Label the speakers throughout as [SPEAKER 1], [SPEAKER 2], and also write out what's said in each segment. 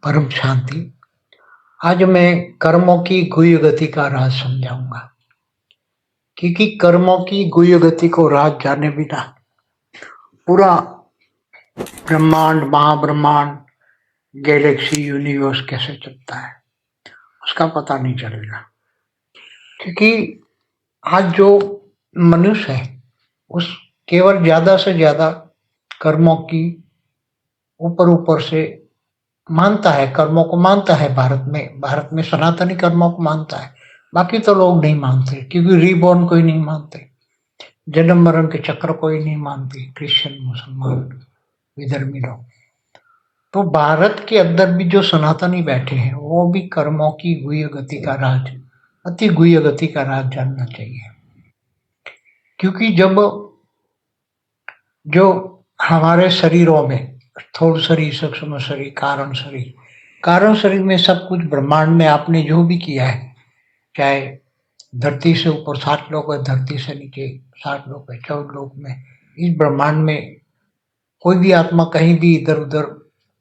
[SPEAKER 1] परम शांति। आज मैं कर्मों की गुह्य गति का राज समझाऊंगा, क्योंकि कर्मों की गुह्य गति को राज जाने बिना पूरा ब्रह्मांड, महाब्रह्मांड, गैलेक्सी, यूनिवर्स कैसे चलता है उसका पता नहीं चलेगा। क्योंकि आज जो मनुष्य है उस केवल ज्यादा से ज्यादा कर्मों की ऊपर ऊपर से मानता है, कर्मों को मानता है। भारत में सनातनी कर्मों को मानता है, बाकी तो लोग नहीं मानते, क्योंकि रीबॉर्न कोई नहीं मानते, जन्म मरण के चक्र कोई नहीं मानते, क्रिश्चियन, मुसलमान, विधर्मी लोग। तो भारत के अंदर भी जो सनातनी बैठे हैं वो भी कर्मों की गुह्य गति का राज, अति गुह्य गति का राज जानना चाहिए। क्योंकि जब जो हमारे शरीरों में स्थूल शरीर, सूक्ष्म शरीर, कारण शरीर में सब कुछ ब्रह्मांड में आपने जो भी किया है, चाहे धरती से ऊपर 7 लोक है, धरती से नीचे 7 लोक है, 14 लोक में, इस ब्रह्मांड में कोई भी आत्मा कहीं भी इधर उधर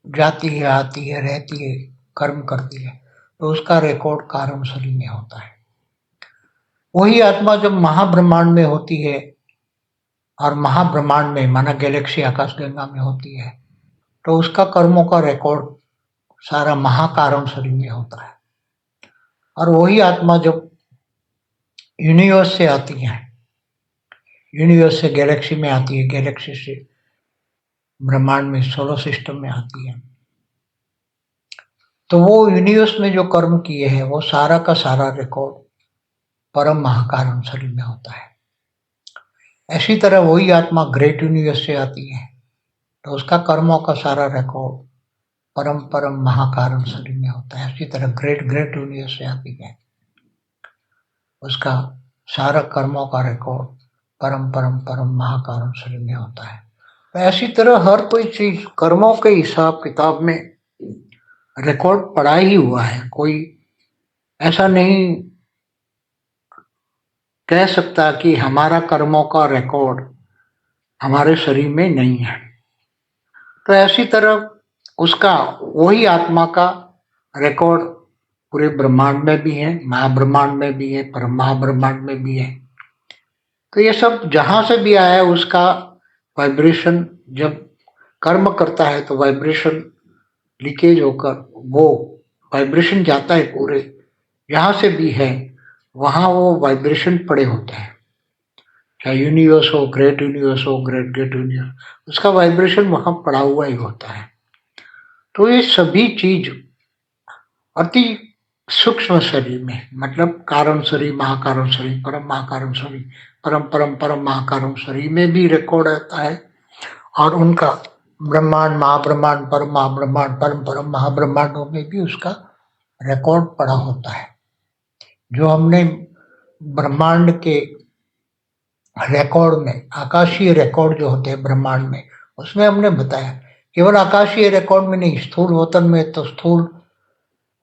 [SPEAKER 1] जाती है, आती है, रहती है, कर्म करती है, तो उसका रिकॉर्ड कारण शरीर में होता है। वही आत्मा जब महाब्रह्मांड में होती है, और महाब्रह्मांड में माना गैलेक्सी आकाश गंगा में होती है, तो उसका कर्मों का रिकॉर्ड सारा महाकारण शरीर में होता है। और वही आत्मा जब यूनिवर्स से आती है, यूनिवर्स से गैलेक्सी में आती है, गैलेक्सी से ब्रह्मांड में, सोलर सिस्टम में आती है, तो वो यूनिवर्स में जो कर्म किए हैं वो सारा का सारा रिकॉर्ड परम महाकारण शरीर में होता है। ऐसी तरह वही आत्मा ग्रेट यूनिवर्स से आती है, तो उसका कर्मों का सारा रिकॉर्ड परम परम महाकारण शरीर में होता है। इसी तरह ग्रेट ग्रेट यूनिवर्स से आती है, उसका सारा कर्मों का रिकॉर्ड परम परम परम महाकारण शरीर में होता है। तो ऐसी तरह हर कोई चीज कर्मों के हिसाब किताब में रिकॉर्ड पड़ा ही हुआ है। कोई ऐसा नहीं कह सकता कि हमारा कर्मों का रिकॉर्ड हमारे शरीर में नहीं है। तो ऐसी तरह उसका, वही आत्मा का रिकॉर्ड पूरे ब्रह्मांड में भी है, महाब्रह्मांड में भी है, परम महाब्रह्मांड में भी है। तो ये सब जहां से भी आया है उसका वाइब्रेशन जब कर्म करता है तो वाइब्रेशन लीकेज होकर वो वाइब्रेशन जाता है पूरे, जहां से भी है वहां वो वाइब्रेशन पड़े होते हैं। चाहे यूनिवर्स हो, ग्रेट यूनिवर्स हो, ग्रेट ग्रेट यूनिवर्स, उसका वाइब्रेशन वहां पड़ा हुआ ही होता है। तो ये सभी चीज अति सूक्ष्म शरीर में, मतलब कारण शरीर, महाकारण शरीर, परम महाकारण शरीर, परम परम परम महाकारण शरीर में भी रिकॉर्ड रहता है। और उनका ब्रह्मांड, महाब्रह्मांड, परम महाब्रह्मांड, परम परम महाब्रह्मांडों में भी उसका रिकॉर्ड पड़ा होता है। जो हमने ब्रह्मांड के रिकॉर्ड में, आकाशीय रिकॉर्ड जो होते हैं ब्रह्मांड में, उसमें हमने बताया केवल आकाशीय रिकॉर्ड में नहीं, स्थूल वतन में, तो स्थूल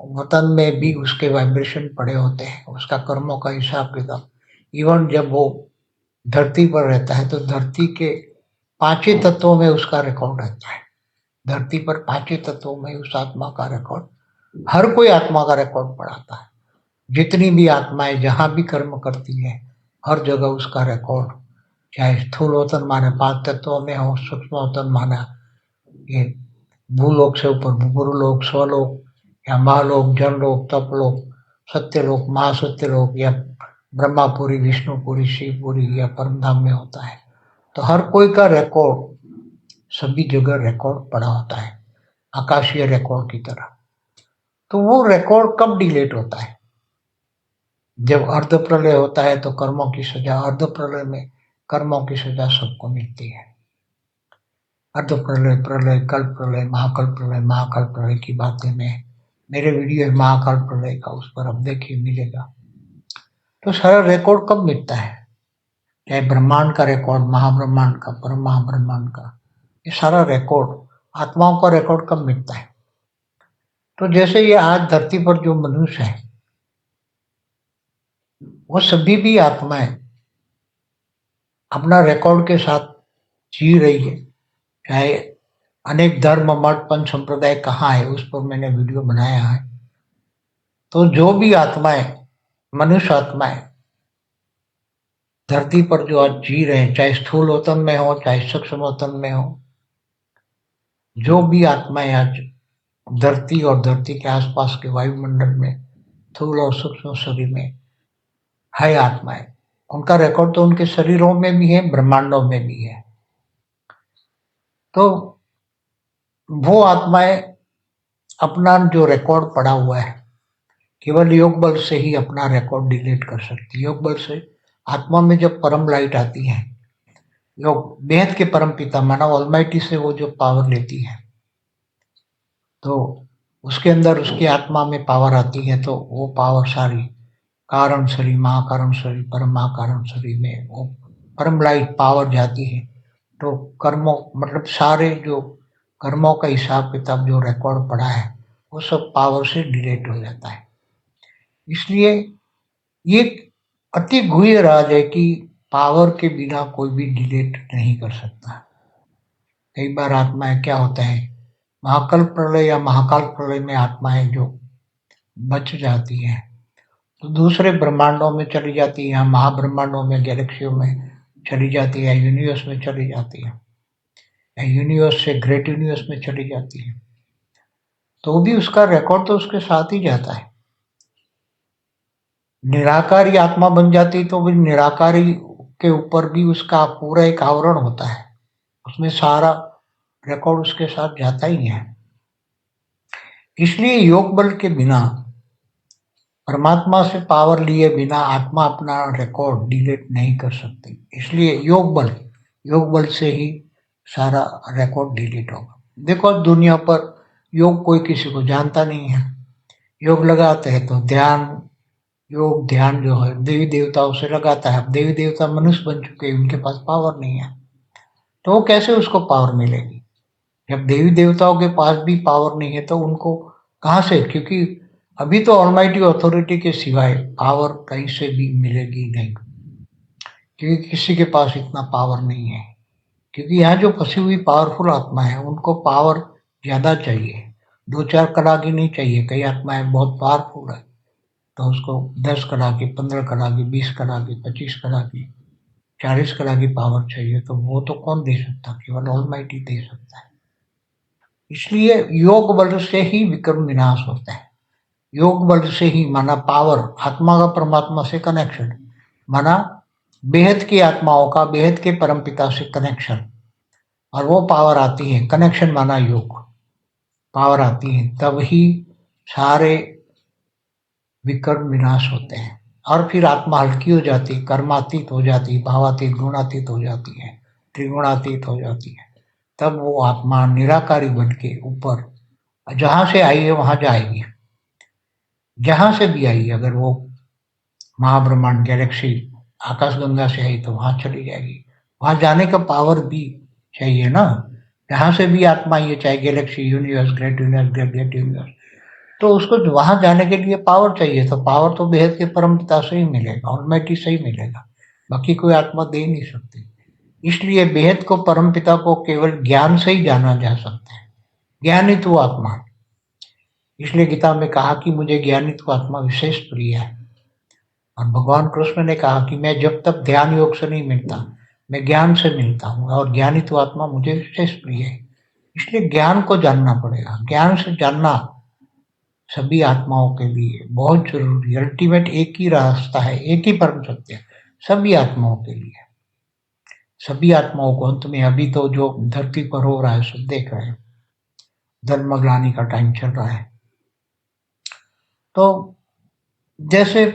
[SPEAKER 1] वतन में भी उसके वाइब्रेशन पड़े होते हैं, उसका कर्मों का हिसाब किताब। इवन जब वो धरती पर रहता है तो धरती के 5 तत्वों में उसका रिकॉर्ड रहता है। धरती पर 5 तत्वों में उस आत्मा का रिकॉर्ड, हर कोई आत्मा का रिकॉर्ड पढ़ाता है। जितनी भी आत्माएं जहां भी कर्म करती है, हर जगह उसका रिकॉर्ड, चाहे स्थूल वतन माने 5 तत्वों में हो, सूक्ष्म वतन माना ये भूलोक से ऊपर भूलोक, स्वलोक या महालोक, जनलोक, तपलोक, सत्यलोक, महासत्यलोक, या ब्रह्मापुरी, विष्णुपुरी, शिवपुरी या परमधाम में होता है। तो हर कोई का रिकॉर्ड सभी जगह रिकॉर्ड पड़ा होता है, आकाशीय रिकॉर्ड की तरह। तो वो रिकॉर्ड कब डिलीट होता है? जब अर्ध प्रलय होता है तो कर्मों की सजा, अर्ध प्रलय में कर्मों की सजा सबको मिलती है। अर्ध प्रलय, प्रलय, कल प्रलय, महाकाल प्रलय की बातें में मेरे वीडियो है महाकाल प्रलय का, उस पर अब देखिए मिलेगा। तो सारा रिकॉर्ड कब मिलता है? चाहे ब्रह्मांड का रिकॉर्ड, महाब्रह्मांड का, परम महाब्रह्मांड का, ये सारा रिकॉर्ड, आत्माओं का रिकॉर्ड कब मिलता है? तो जैसे ये आज धरती पर जो मनुष्य है वो सभी भी आत्माएं अपना रिकॉर्ड के साथ जी रही है। चाहे अनेक धर्म मठ पंच संप्रदाय कहाँ है उस पर मैंने वीडियो बनाया है। तो जो भी आत्माएं, मनुष्य आत्माएं धरती पर जो आज जी रहे हैं, चाहे स्थूल वतन में हो चाहे सूक्ष्म वतन में हो, जो भी आत्माएं आज धरती और धरती के आसपास के वायुमंडल में स्थूल और सूक्ष्म शरीर में है आत्माएं, उनका रिकॉर्ड तो उनके शरीरों में भी है, ब्रह्मांडों में भी है। तो वो आत्माएं अपना जो रिकॉर्ड पड़ा हुआ है केवल योग बल से ही अपना रिकॉर्ड डिलीट कर सकती है। योग बल से आत्मा में जब परम लाइट आती है, योग बेहद के परम पिता माना ऑलमाइटी से वो जो पावर लेती है, तो उसके अंदर उसकी आत्मा में पावर आती है, तो वो पावर सारी कारण शरीर, महाकारण शरीर, परम महाकारण शरीर में वो परम लाइट पावर जाती है। तो कर्मों मतलब सारे जो कर्मों का हिसाब किताब जो रिकॉर्ड पड़ा है वो सब पावर से डिलीट हो जाता है। इसलिए ये अति गुह्य राज है कि पावर के बिना कोई भी डिलीट नहीं कर सकता। कई बार आत्माएं क्या होता है, महाकल्प प्रलय या महाकाल प्रलय में आत्माएं जो बच जाती हैं तो दूसरे ब्रह्मांडों में चली जाती है, महाब्रह्मांडों में, गैलेक्सियों में चली जाती है, यूनिवर्स में चली जाती है, या यूनिवर्स से ग्रेट यूनिवर्स में चली जाती है, तो भी उसका रिकॉर्ड तो उसके साथ ही जाता है। निराकारी आत्मा बन जाती तो भी निराकारी के ऊपर भी उसका पूरा एक आवरण होता है, उसमें सारा रिकॉर्ड उसके साथ जाता ही है। इसलिए योग बल के बिना, परमात्मा से पावर लिए बिना आत्मा अपना रिकॉर्ड डिलीट नहीं कर सकती। इसलिए योग बल से ही सारा रिकॉर्ड डिलीट होगा। देखो दुनिया पर योग कोई किसी को जानता नहीं है, योग लगाते हैं तो योग ध्यान जो है देवी देवताओं से लगाता है। अब देवी देवता मनुष्य बन चुके हैं, उनके पास पावर नहीं है, तो वो कैसे उसको पावर मिलेगी? जब देवी देवताओं के पास भी पावर नहीं है तो उनको कहाँ से? क्योंकि अभी तो ऑलमाइटी अथॉरिटी के सिवाय पावर कहीं से भी मिलेगी नहीं, क्योंकि किसी के पास इतना पावर नहीं है। क्योंकि यहाँ जो फंसी हुई पावरफुल आत्मा है उनको पावर ज्यादा चाहिए, 2-4 कला की नहीं चाहिए। कई आत्माएं बहुत पावरफुल है तो उसको 10 कला की, 15 कला की, 20 कला की, 25 कला की, 40 कला की पावर चाहिए, तो वो तो कौन दे सकता? केवल ऑलमाइटी दे सकता है। इसलिए योग बल से ही विक्रम विनाश होता है। योग बल से ही माना पावर, आत्मा का परमात्मा से कनेक्शन, माना बेहद की आत्माओं का बेहद के परमपिता से कनेक्शन, और वो पावर आती है, कनेक्शन माना योग, पावर आती है, तब ही सारे विकर्म विनाश होते हैं। और फिर आत्मा हल्की हो जाती है, कर्मातीत हो जाती है, भावातीत, गुणातीत हो जाती है, त्रिगुणातीत हो जाती है। तब वो आत्मा निराकारी बन के ऊपर जहां से आई है वहां जाएगी। जहां से भी आई, अगर वो महाब्रह्मांड गैलेक्सी आकाशगंगा से आई तो वहां चली जाएगी। वहां जाने का पावर भी चाहिए ना। जहां से भी आत्मा आई है, चाहे Galaxy, universe, great universe, great great universe, तो उसको वहां जाने के लिए पावर चाहिए। तो पावर तो बेहद के परम पिता से ही मिलेगा, ऑलमाइटी से ही मिलेगा, बाकी कोई आत्मा दे नहीं सकती। इसलिए बेहद को परम पिता को केवल ज्ञान से ही जाना जा सकता है, ज्ञानित वो आत्मा। इसलिए गीता में कहा कि मुझे ज्ञानित को आत्मा विशेष प्रिय है। और भगवान कृष्ण ने कहा कि मैं जब तक ध्यान योग से नहीं मिलता, मैं ज्ञान से मिलता हूँ, और ज्ञानित आत्मा मुझे विशेष प्रिय है। इसलिए ज्ञान को जानना पड़ेगा। ज्ञान से जानना सभी आत्माओं के लिए बहुत जरूरी। अल्टीमेट एक ही रास्ता है, एक ही परम सत्य है सभी आत्माओं के लिए। सभी आत्माओं को अंत में, अभी तो जो धरती पर हो रहा है सब देख रहे हैं, धर्मग्लानि का टाइम चल रहा है। तो जैसे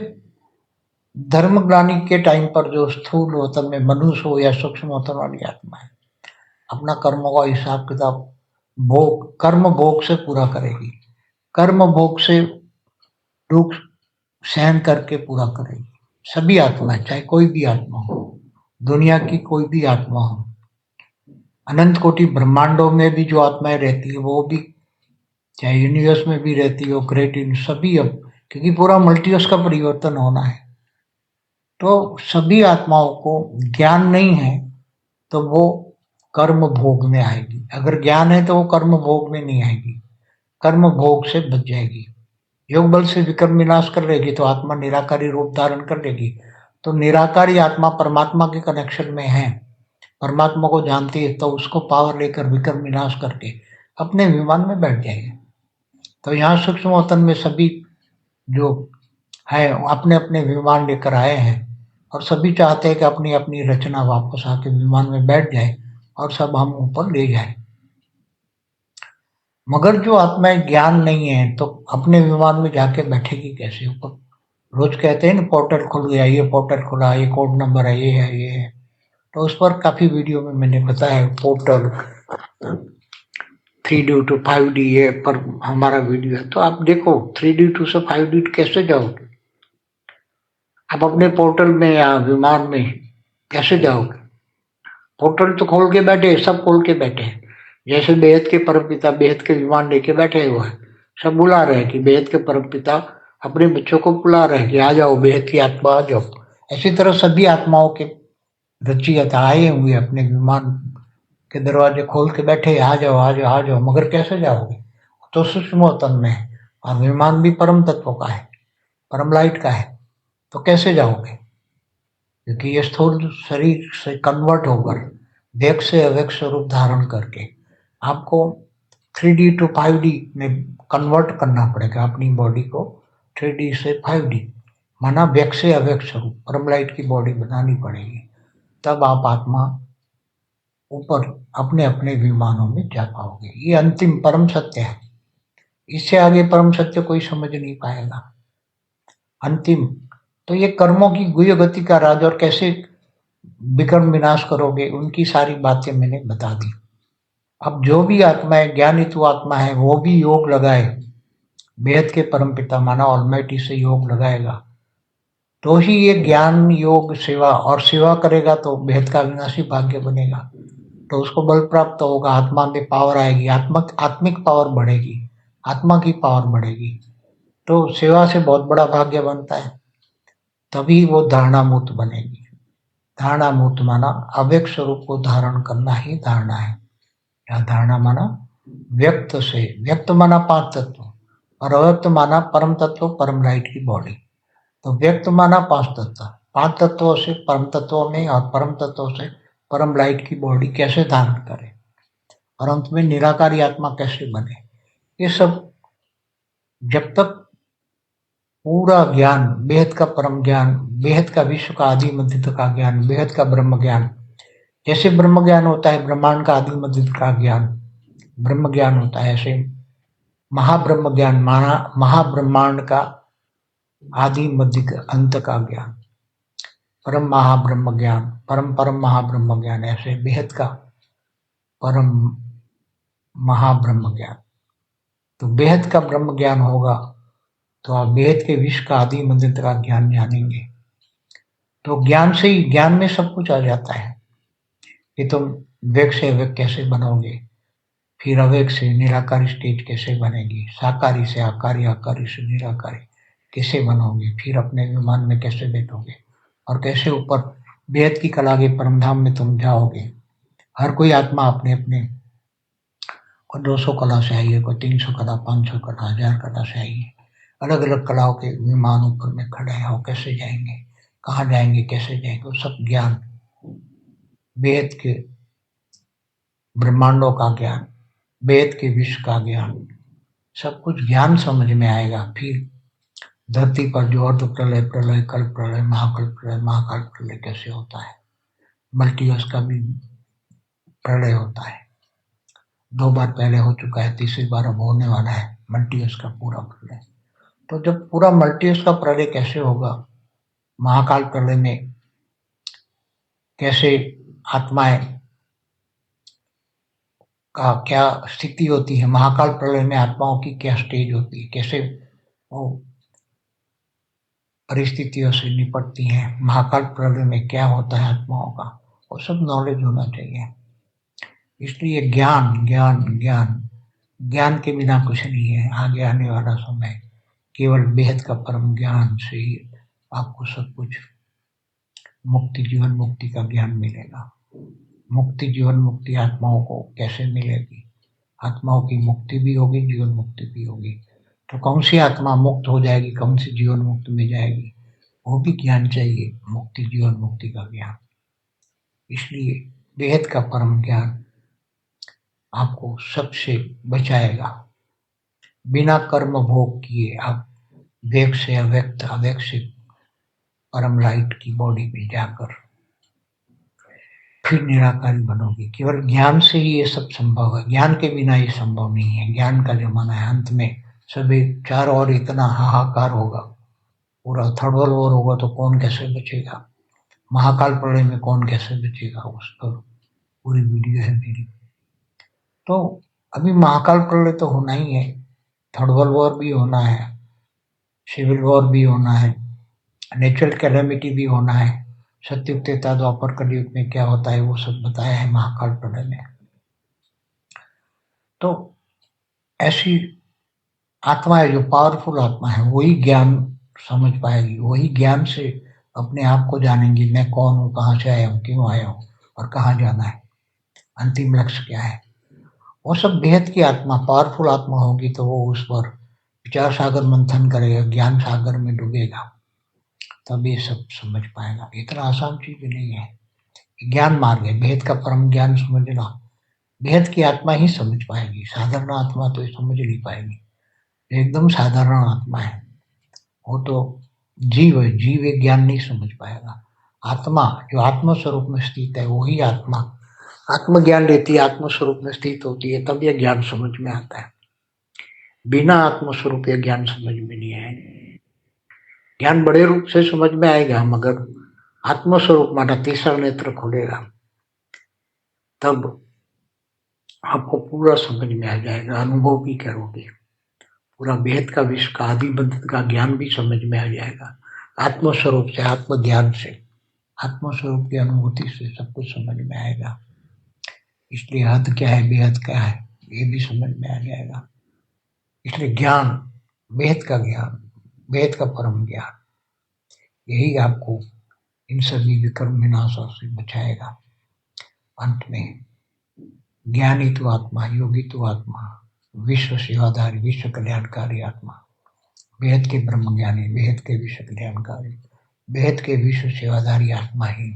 [SPEAKER 1] धर्मग्लानि के टाइम पर जो स्थूल वतन में मनुष्य हो या सूक्ष्म वतन वाली आत्मा है, अपना कर्मों का हिसाब किताब कर्म भोग से पूरा करेगी, कर्म भोग से दुख सहन करके पूरा करेगी। सभी आत्माएं, चाहे कोई भी आत्मा हो, दुनिया की कोई भी आत्मा हो, अनंत कोटि ब्रह्मांडों में भी जो आत्माएं रहती है वो भी, चाहे यूनिवर्स में भी रहती हो, ग्रेट इन सभी, अब क्योंकि पूरा मल्टीवर्स का परिवर्तन होना है, तो सभी आत्माओं को ज्ञान नहीं है तो वो कर्म भोग में आएगी। अगर ज्ञान है तो वो कर्म भोग में नहीं आएगी, कर्म भोग से बच जाएगी। योग बल से विकर्म विनाश कर लेगी तो आत्मा निराकारी रूप धारण कर लेगी। तो निराकारी आत्मा परमात्मा के कनेक्शन में है, परमात्मा को जानती है, तो उसको पावर लेकर विकर्म विनाश करके अपने विमान में बैठ जाएगी। तो यहाँ सूक्ष्म वतन में सभी जो है अपने अपने विमान लेकर आए हैं और सभी चाहते हैं कि अपनी अपनी रचना वापस आके विमान में बैठ जाए और सब हम ऊपर ले जाए। मगर जो आत्माएं ज्ञान नहीं है तो अपने विमान में जाके बैठेगी कैसे ऊपर? रोज कहते हैं ना पोर्टल खुल गया, ये पोर्टल खुला, ये कोड नंबर है, ये है, ये है। तो उस पर काफी वीडियो में मैंने बताया पोर्टल 3D to 5D ये पर हमारा वीडियो है, तो आप देखो 3D to से 5D कैसे जाओगे आप अपने पोर्टल में या विमान में कैसे जाओगे? पोर्टल तो खोल के बैठे, सब खोल के बैठे हैं। जैसे बेहद के परमपिता बेहद के विमान लेके बैठे हुए हैं, सब बुला रहे हैं कि बेहद के परमपिता अपने बच्चों को बुला रहे हैं कि आ जाओ बेहद की आत्मा आ जाओ। ऐसी तरह सभी आत्माओं के रचयिता आए हुए अपने विमान के दरवाजे खोल के बैठे, आ जाओ आ जाओ आ जाओ। मगर कैसे जाओगे? तो सूक्ष्म तन में है और विमान भी परम तत्व का है, परम लाइट का है, तो कैसे जाओगे? क्योंकि ये स्थूल शरीर से कन्वर्ट होकर व्यक्त से अव्यक्त स्वरूप धारण करके आपको 3D to 5D में कन्वर्ट करना पड़ेगा अपनी बॉडी को। 3D से 5D माना व्यक्त से अव्यक्त स्वरूप परम लाइट की बॉडी बनानी पड़ेगी, तब आप आत्मा ऊपर अपने अपने विमानों में जा पाओगे। ये अंतिम परम सत्य है, इससे आगे परम सत्य कोई समझ नहीं पाएगा। अंतिम तो ये कर्मों की गुह्य गति का राज और कैसे विकर्म विनाश करोगे उनकी सारी बातें मैंने बता दी। अब जो भी आत्मा है ज्ञानित आत्मा है वो भी योग लगाए, बेहद के परमपिता माना ऑलमाइटी से योग लगाएगा तो ही ये ज्ञान योग सेवा और सेवा करेगा तो बेहद का विनाशी भाग्य बनेगा, तो उसको बल प्राप्त होगा, आत्मा में पावर आएगी, आत्मिक पावर बढ़ेगी, आत्मा की पावर बढ़ेगी, तो सेवा से बहुत बड़ा भाग्य बनता है, तभी वो धारणा मुक्त बनेगी। धारणा मुक्त माना अव्यक्त स्वरूप को धारण करना ही धारणा है। या धारणा माना व्यक्त से, व्यक्त माना 5 तत्व और अव्यक्त माना परम तत्व परम लाइट की बॉडी। तो व्यक्त माना 5 तत्व, 5 तत्वों से परम तत्वों में और परम तत्वों से परम लाइट की बॉडी कैसे धारण करे और अंत में निराकारी आत्मा कैसे बने, ये सब जब तक पूरा ज्ञान, बेहद का परम ज्ञान, बेहद का विश्व का आदि मध्य का ज्ञान, बेहद का ब्रह्म ज्ञान, जैसे ब्रह्म ज्ञान होता है ब्रह्मांड का आदि मध्य का ज्ञान ब्रह्म ज्ञान होता है, ऐसे महाब्रह्म ज्ञान माना महाब्रह्मांड का आदि मध्य अंत का ज्ञान, परम महाब्रह्म ज्ञान, परम परम महाब्रह्म ज्ञान, ऐसे बेहद का परम महाब्रह्म ज्ञान। तो बेहद का ब्रह्म ज्ञान होगा तो आप बेहद के विश्व का आदि मध्य का ज्ञान जानेंगे। तो ज्ञान से ही, ज्ञान में सब कुछ आ जाता है कि तुम व्यक्त से अव्यक्त कैसे बनोगे, फिर अव्यक्त से निराकारी स्टेज कैसे बनेगी, साकारी से आकारी, आकारी से निराकारी कैसे बनोगे, फिर अपने विमान में कैसे बैठोगे और कैसे ऊपर बेहद की कला के परमधाम में तुम जाओगे। हर कोई आत्मा अपने अपने कोई 200 कला से आई है, कोई 300 कला, 500 कला, 1000 कला से आई है, अलग अलग कलाओं के विमान ऊपर में खड़े हैं। वो कैसे जाएंगे, कहाँ जाएंगे, कैसे जाएंगे, वो सब ज्ञान, बेहद के ब्रह्मांडों का ज्ञान, वेद के विश्व का ज्ञान, सब कुछ ज्ञान समझ में आएगा। फिर धरती पर जो अर्ध प्रलय, प्रलय, कल्प प्रलय, महाकाल प्रलय कैसे होता है, मल्टीवर्स का भी प्रलय होता है, 2 बार पहले हो चुका है, तीसरी बार अब होने वाला है मल्टीवर्स का पूरा प्रलय। तो जब पूरा मल्टीवर्स का प्रलय कैसे होगा, महाकाल प्रलय में कैसे आत्माएं का क्या स्थिति होती है, महाकाल प्रलय में आत्माओं की क्या स्टेज होती है, कैसे वो परिस्थितियों से निपटती हैं, महाकाल प्रलय में क्या होता है आत्माओं का, वो सब नॉलेज होना चाहिए। इसलिए ज्ञान ज्ञान ज्ञान ज्ञान के बिना कुछ नहीं है। आगे आने वाला समय केवल बेहद का परम ज्ञान से ही आपको सब कुछ मुक्ति, जीवन मुक्ति का ज्ञान मिलेगा। मुक्ति, जीवन मुक्ति आत्माओं को कैसे मिलेगी? आत्माओं की मुक्ति भी होगी, जीवन मुक्ति भी होगी। तो कौन सी आत्मा मुक्त हो जाएगी, कौन सी जीवन मुक्त में जाएगी, वो भी ज्ञान चाहिए, मुक्ति जीवन मुक्ति का ज्ञान। इसलिए बेहद का परम ज्ञान आपको सबसे बचाएगा। बिना कर्म भोग किए आप व्यक्त से अव्यक्त, अव्यक्त से परम लाइट की बॉडी में जाकर फिर निराकारी बनोगे। केवल ज्ञान से ही ये सब संभव है, ज्ञान के बिना ये संभव नहीं है। ज्ञान का जमाना है, अंत में सभी चारों ओर इतना हाहाकार होगा, पूरा थर्ड वॉर होगा, तो कौन कैसे बचेगा? महाकाल प्रलय में कौन कैसे बचेगा? उस पर पूरी वीडियो है मेरी। तो अभी महाकाल प्रलय तो होना ही है, थर्ड वर्ल्ड वॉर भी होना है, सिविल वॉर भी होना है, नेचुरल कैलेमिटी भी होना है। सत्युग त्रेता द्वापर कलयुग में क्या होता है वो सब बताया है महाकाल प्रलय में। तो ऐसी आत्मा है जो पावरफुल आत्मा है, वही ज्ञान समझ पाएगी, वही ज्ञान से अपने आप को जानेंगी। मैं कौन हूँ, कहाँ से आया हूँ, क्यों आया हूँ और कहाँ जाना है, अंतिम लक्ष्य क्या है। वो सब बेहद की आत्मा, पावरफुल आत्मा होगी तो वो उस पर विचार सागर मंथन करेगा, ज्ञान सागर में डूबेगा, तब ये सब समझ पाएगा। इतना आसान चीज नहीं है, ज्ञान मार्ग है। भेद का परम ज्ञान समझना भेद की आत्मा ही समझ पाएगी, साधारण आत्मा तो ये समझ नहीं पाएगी। एकदम साधारण आत्मा है वो तो जीव है, जीव एक ज्ञान नहीं समझ पाएगा। आत्मा जो आत्म स्वरूप में स्थित है, वही आत्मा आत्मज्ञान लेती है, आत्म स्वरूप में स्थित होती है, तब यह ज्ञान समझ में आता है। बिना आत्म स्वरूप यह ज्ञान समझ में नहीं आएगा। ज्ञान बड़े रूप से समझ में आएगा, मगर आत्म स्वरूप माना तीसरा नेत्र खुलेगा, तब आपको पूरा समझ में आ जाएगा, अनुभव भी करोगे। पूरा वेद का विश्व का आदि बंध का ज्ञान भी समझ में आ जाएगा। आत्म स्वरूप से, आत्मज्ञान से, आत्म स्वरूप की अनुभूति से सब कुछ समझ में आएगा। इसलिए हद क्या है, बेहद क्या है, ये भी समझ में आ जाएगा। इसलिए ज्ञान, वेद का ज्ञान, वेद का परम ज्ञान, यही आपको इन सभी विकर्म विनाशों से बचाएगा। अंत में ज्ञानी तो आत्मा, योगी तो आत्मा, विश्व सेवाधारी, विश्व कल्याणकारी आत्मा, वेद के ब्रह्म ज्ञानी, वेद के विश्व कल्याणकारी, वेद के विश्व सेवाधारी आत्मा ही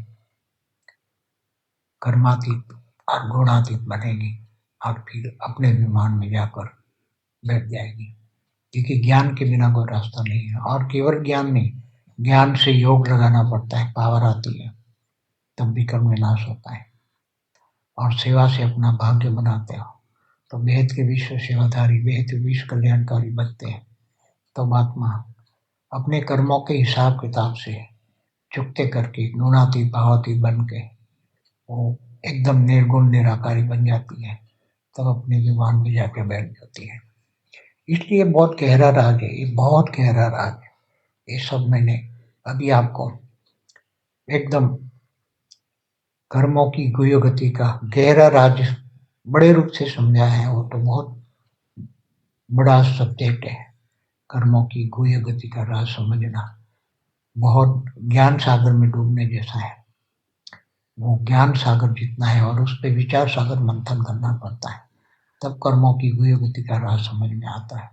[SPEAKER 1] कर्मातीत और गुणातीत बनेगी और फिर अपने विमान में जाकर बैठ जाएगी। क्योंकि ज्ञान के बिना कोई रास्ता नहीं है। और केवल ज्ञान नहीं, ज्ञान से योग लगाना पड़ता है, पावर आती है, तब भी कर्म विनाश होता है। और सेवा से अपना भाग्य बनाते हो तो वेद के विश्व सेवाधारी, वेद विश्व कल्याणकारी बनते हैं। तब आत्मा अपने कर्मों के हिसाब किताब से चुकते करके गुणातीत भावातीत बन के वो एकदम निर्गुण निराकारी बन जाती है, तब अपने विमान में जाके बैठ जाती है। इसलिए बहुत गहरा राज है, ये बहुत गहरा राज है। ये सब मैंने अभी आपको एकदम कर्मों की गुह्य गति का गहरा राज बड़े रूप से समझाया है। वो तो बहुत बड़ा सब्जेक्ट है, कर्मों की गुह्य गति का राज समझना बहुत ज्ञान सागर में डूबने जैसा है। वो ज्ञान सागर जितना है और उस पर विचार सागर मंथन करना पड़ता है, तब कर्मों की गुह्य गति का राज समझ में आता है।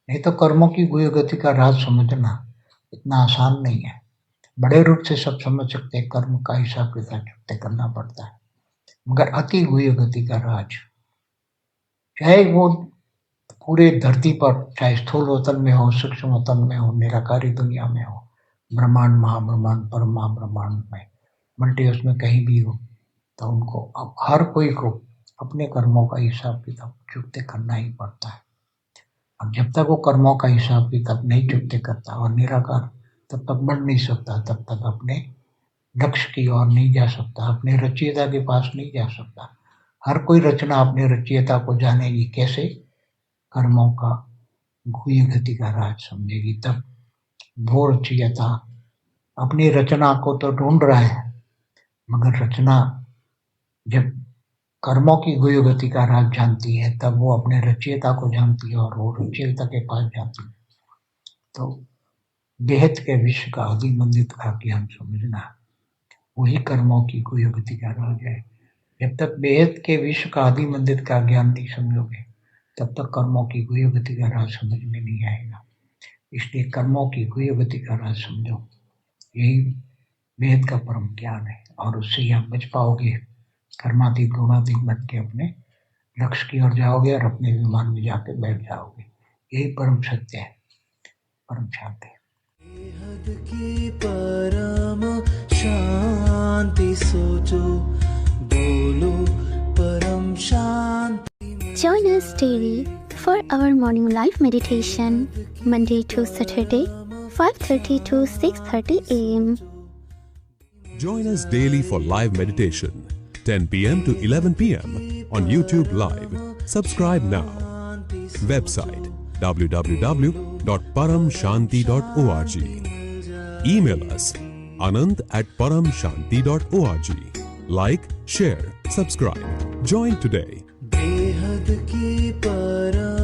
[SPEAKER 1] नहीं तो कर्मों की गुह्य गति का राज समझना इतना आसान नहीं है। बड़े रूप से सब समझ सकते हैं, कर्म का हिसाब किताब चुकते करना पड़ता है, मगर अति गुह्य गति का राज, चाहे वो पूरे धरती पर, चाहे स्थूल वतन में हो, सूक्ष्म वतन में हो, निराकारी दुनिया में हो, ब्रह्मांड, महाब्रह्मांड, परमा ब्रह्मांड में, मल्टीवर्स में कहीं भी हो, तो उनको अब हर कोई को अपने कर्मों का हिसाब किताब चुकते करना ही पड़ता है। अब जब तक वो कर्मों का हिसाब किताब नहीं चुकते करता और निराकार, तब तक बढ़ नहीं सकता, तब तक अपने लक्ष्य की ओर नहीं जा सकता, अपने रचयिता के पास नहीं जा सकता। हर कोई रचना अपने रचयिता को जानेगी कैसे, कर्मों का गुह्य गति का राज समझेगी, तब वो रचयिता अपनी रचना को तो ढूंढ रहा है, मगर रचना जब कर्मों की गुह्य गति का राज जानती है, तब वो अपने रचयिता को जानती है और वो रचयिता के पास जाती है। तो बेहद के विश्व का आदि मंदिर का ज्ञान समझना वही कर्मों की गुह्य गति का राज है। जब तक बेहद के विश्व का आदि मंदिर का ज्ञान नहीं समझोगे तब तक कर्मों की गुह्य गति का राज समझ में नहीं आएगा। इसलिए कर्मों की गुह्य गति का राज समझो, यही वेद का परम ज्ञान है और उससे ही आप बच पाओगे। कर्मातीत गुणातीत बन के अपने लक्ष्य की ओर जाओगे और अपने विमान में जाके बैठ जाओगे। यही परम सत्य है, परम शांति है।
[SPEAKER 2] बेहद की परम शांति सोचो, बोलो परम शांति।
[SPEAKER 3] Join us daily for our morning live meditation, Monday to Saturday, 5:30 to 6:30 a.m.
[SPEAKER 4] Join us daily for live meditation, 10 p.m. to 11 p.m. on YouTube Live. Subscribe now. Website www.paramshanti.org. Email us anant@paramshanti.org. Like, share, subscribe. Join today.
[SPEAKER 2] बेहद की परम